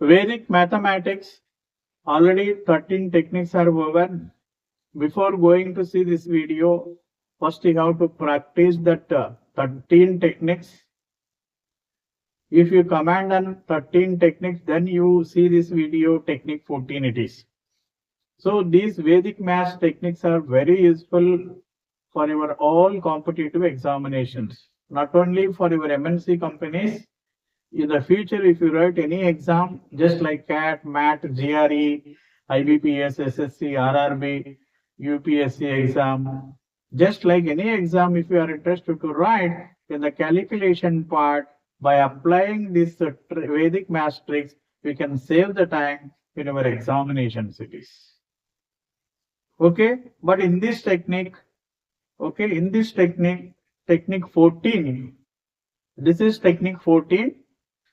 Vedic mathematics, already 13 techniques are woven. Before going to see this video, first you have to practice that 13 techniques. If you command on 13 techniques, then you see this video, technique 14 it is. So these Vedic math techniques are very useful for your all competitive examinations, not only for your MNC companies. In the future, if you write any exam, just like CAT, MAT, GRE, IBPS, SSC, RRB, UPSC exam, just like any exam, if you are interested to write, in the calculation part, by applying this Vedic math tricks, we can save the time in our examination cities. Okay, but in this technique, technique 14, this is technique 14.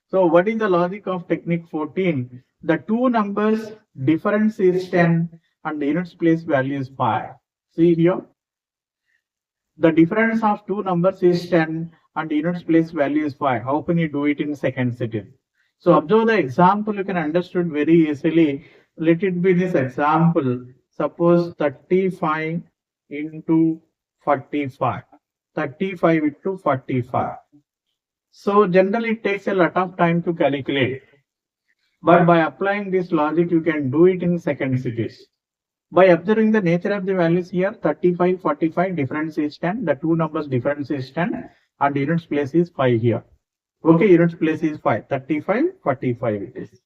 So what is the logic of technique 14? The two numbers difference is 10 and the units place value is 5. See here, the difference of two numbers is 10 and the units place value is 5. How can you do it in second sitting? So observe the example, you can understand very easily. Let it be this example. Suppose 35 into 45. 35 into 45. So generally it takes a lot of time to calculate. But by applying this logic, you can do it in second cities. By observing the nature of the values here, 35, 45, difference is 10. The two numbers difference is 10 and units place is 5 here. Okay, units place is 5. 35, 45 it is.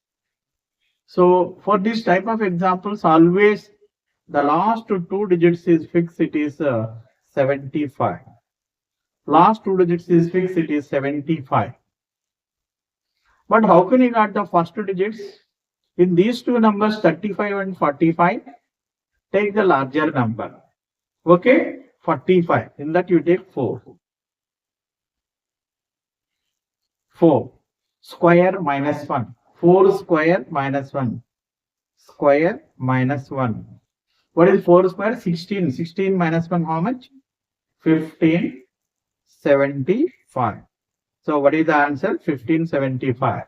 So for this type of examples, always the last two digits is fixed, it is 75. Last two digits is fixed, it is 75. But how can you get the first two digits? In these two numbers, 35 and 45, take the larger number. Okay, 45. In that you take 4. 4. Square minus 1. 4 square minus 1. Square minus 1. What is 4 square? 16. 16 minus 1, how much? 15. 75. So what is the answer? 1575.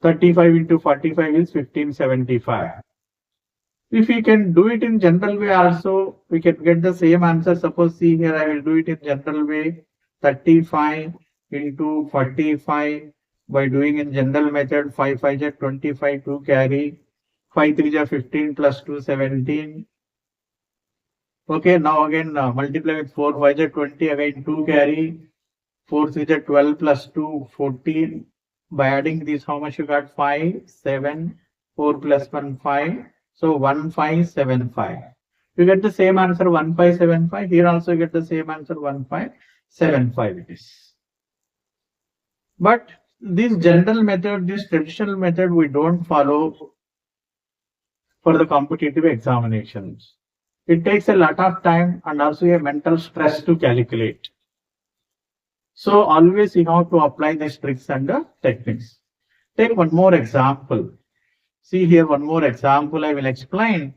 35 into 45 is 1575. If we can do it in general way also, we can get the same answer. Suppose, see here, I will do it in general way. 35 into 45 by doing in general method. 5 5 is 25, 2 carry. 5 3 is 15 plus 2 17. Okay, now again multiply with 4 5 is 20, again 2 carry. 4 6 is 12 plus 2 14. By adding this, how much you got? 5 7 4 plus 1 5. So 1575. You get the same answer 1575. Here also you get the same answer 1575 it is. But this general method, this traditional method, we don't follow for the competitive examinations. It takes a lot of time and also a mental stress to calculate. So always you have to apply these tricks and techniques. Take one more example. See here, one more example I will explain.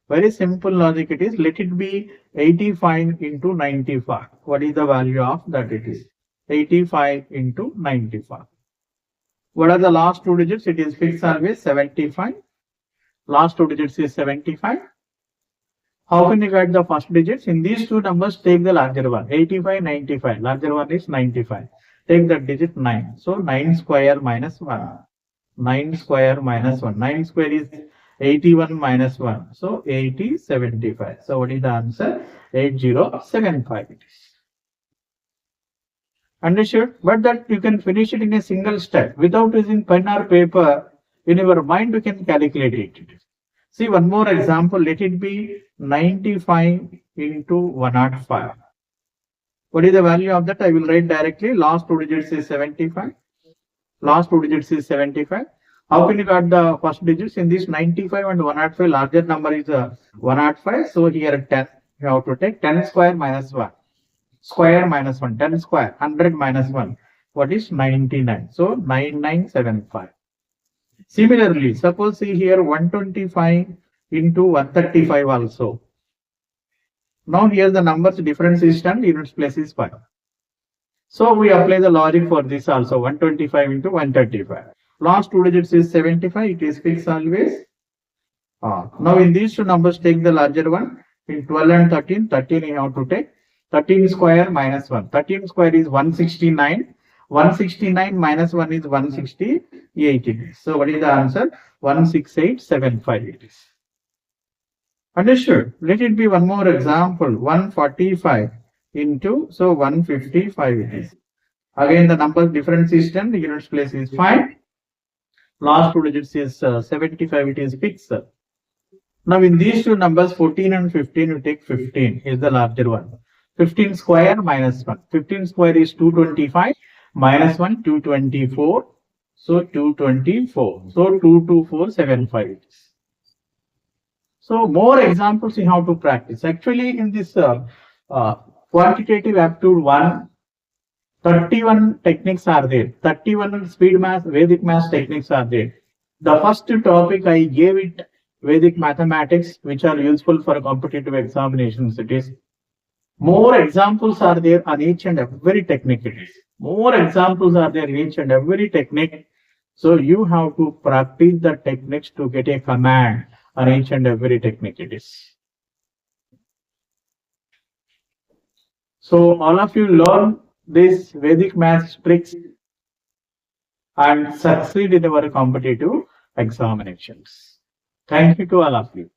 Very simple logic it is. Let it be 85 into 95. What is the value of that? It is 85 into 95. What are the last two digits? It is fixed always 75. Last two digits is 75. How can you get the first digits? In these two numbers, take the larger one. 85, 95. Larger one is 95. Take the digit 9. So 9 square minus 1. 9 square minus 1. 9 square is 81 minus 1. So 8075. So what is the answer? 8075 it is. Understood? But that you can finish it in a single step without using pen or paper. In your mind, you can calculate it. See one more example. Let it be 95 into 105. What is the value of that? I will write directly. Last two digits is 75. Last two digits is 75. How can you get the first digits? In this 95 and 105, larger number is 105. So here 10. You have to take 10 square minus 1. Square minus 1. 10 square. 100 minus 1. What is 99? So 9975. Similarly, suppose see here 125 into 135 also. Now here the numbers difference is 10, units place is 5. So we apply the logic for this also. 125 into 135. Last two digits is 75. It is fixed always. Now in these two numbers, take the larger one. In 12 and 13, 13 you have to take. 13 square minus 1. 13 square is 169. 169 minus 1 is 168 it is. So what is the answer? 16875 it is. Understood? Let it be one more example. 145 into, so 155 it is. Again the number difference is 10, the units place is 5. Last two digits is 75, it is fixed. Now in these two numbers 14 and 15, you take 15 is the larger one. 15 square minus 1. 15 square is 225 minus 1 224. So 224. So 22475 it is. So more examples you have to practice. Actually in this quantitative aptitude 1, 31 techniques are there. 31 speed math, Vedic math techniques are there. The first topic I gave it Vedic mathematics, which are useful for competitive examinations. It is more examples are there on each and every technique. It is more examples are there in each and every technique. So you have to practice the techniques to get a command on each and every technique. It is. So all of you learn this Vedic math tricks and succeed in our competitive examinations. Thank you to all of you.